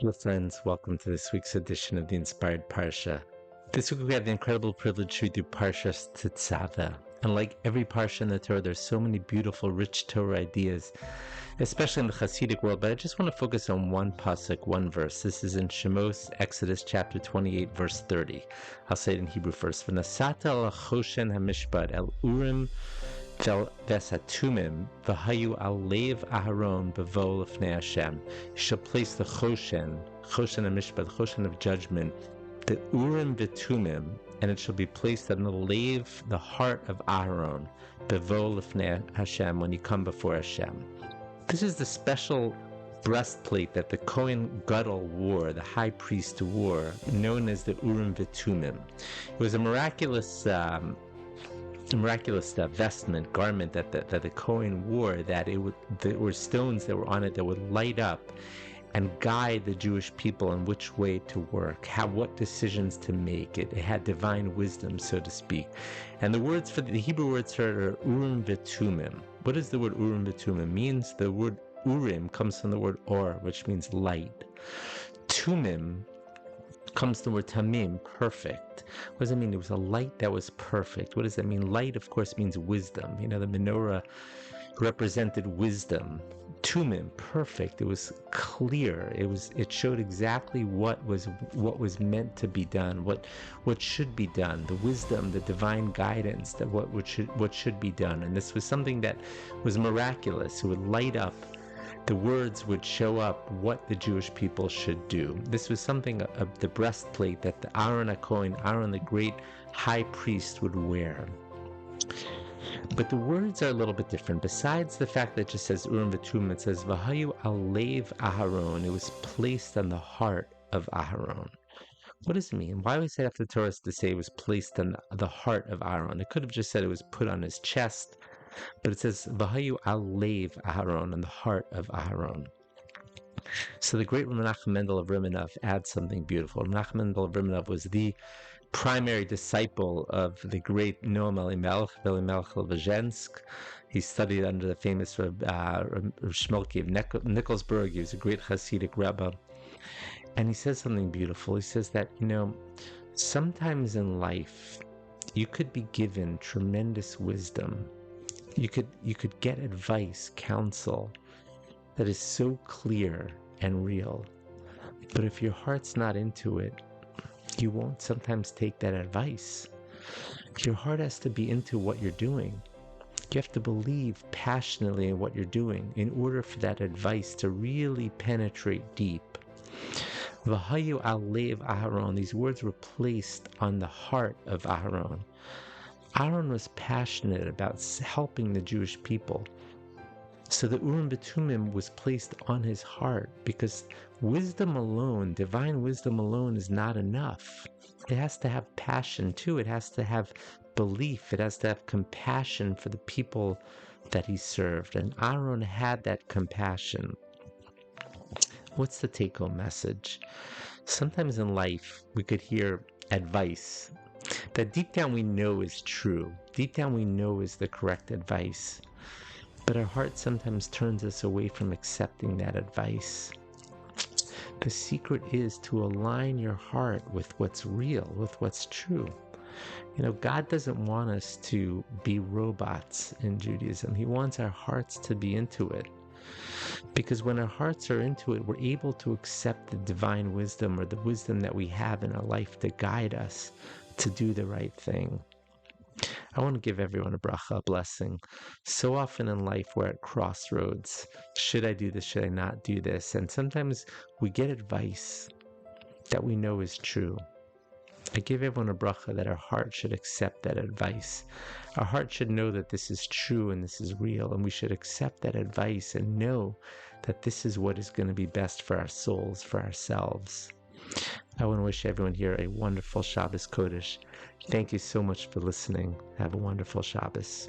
Hello, friends. Welcome to this week's edition of the Inspired Parsha. This week we have the incredible privilege to do Parshas Tetzaveh. And like every Parsha in the Torah, there's so many beautiful, rich Torah ideas, especially in the Hasidic world. But I just want to focus on one pasuk, one verse. This is in Shemos, Exodus chapter 28, verse 30. I'll say it in Hebrew first. V'nasata al choshen hamishpat el urim Vesatumim v'hayu al lev Aharon bevo lefnei Hashem. You shall place the choshen hamishpat, choshen of judgment, the urim v'tumim, and it shall be placed on the lev, the heart of Aharon, bevo lefnei Hashem, when you come before Hashem. This is the special breastplate that the Kohen Gadol wore, the high priest wore, known as the urim v'tumim. It was a miraculous vestment, garment that the Kohen wore, that there were stones that were on it that would light up and guide the Jewish people on which way to work, what decisions to make. It had divine wisdom, so to speak. And the Hebrew words for it are urim v'tumim. What does the word urim v'tumim means? The word urim comes from the word or, which means light. Tumim comes the word tamim, perfect. What does it mean? It was a light that was perfect. What does that mean? Light, of course, means wisdom. The menorah represented wisdom. Tumim, perfect. It was clear. It showed exactly what was meant to be done, what should be done, the wisdom, the divine guidance, that what should be done. And this was something that was miraculous. It would light up. The words would show up what the Jewish people should do. This was something of the breastplate that the Aaron HaKohen, Aaron the great high priest, would wear. But the words are a little bit different. Besides the fact that it just says Urim V'Tumim, it says V'hayu al lev Aharon. It was placed on the heart of Aharon. What does it mean? Why would we say after the Torah to say it was placed on the heart of Aaron? It could have just said it was put on his chest. But it says, V'hayu al lev Aharon, on the heart of Aharon. So the great Menachem Mendel of Rimanov adds something beautiful. Menachem Mendel of Rimanov was the primary disciple of the great Noam Elimelech of Vazhensk. He studied under the famous Shmulki of Nikolsburg. He was a great Hasidic Rebbe. And he says something beautiful. He says that, sometimes in life, you could be given tremendous wisdom. You could get advice, counsel that is so clear and real. But if your heart's not into it, you won't sometimes take that advice. Your heart has to be into what you're doing. You have to believe passionately in what you're doing in order for that advice to really penetrate deep. V'hayu al lev Aharon. These words were placed on the heart of Aharon. Aaron was passionate about helping the Jewish people. So the Urim V'Tumim was placed on his heart, because wisdom alone, divine wisdom alone, is not enough. It has to have passion too. It has to have belief. It has to have compassion for the people that he served. And Aaron had that compassion. What's the take-home message? Sometimes in life we could hear advice that deep down we know is true. Deep down we know is the correct advice. But our heart sometimes turns us away from accepting that advice. The secret is to align your heart with what's real, with what's true. God doesn't want us to be robots in Judaism. He wants our hearts to be into it. Because when our hearts are into it, we're able to accept the divine wisdom, or the wisdom that we have in our life to guide us to do the right thing. I want to give everyone a bracha, a blessing. So often in life we're at crossroads. Should I do this? Should I not do this? And sometimes we get advice that we know is true. I give everyone a bracha that our heart should accept that advice. Our heart should know that this is true and this is real, and we should accept that advice and know that this is what is going to be best for our souls, for ourselves. I want to wish everyone here a wonderful Shabbos Kodesh. Thank you so much for listening. Have a wonderful Shabbos.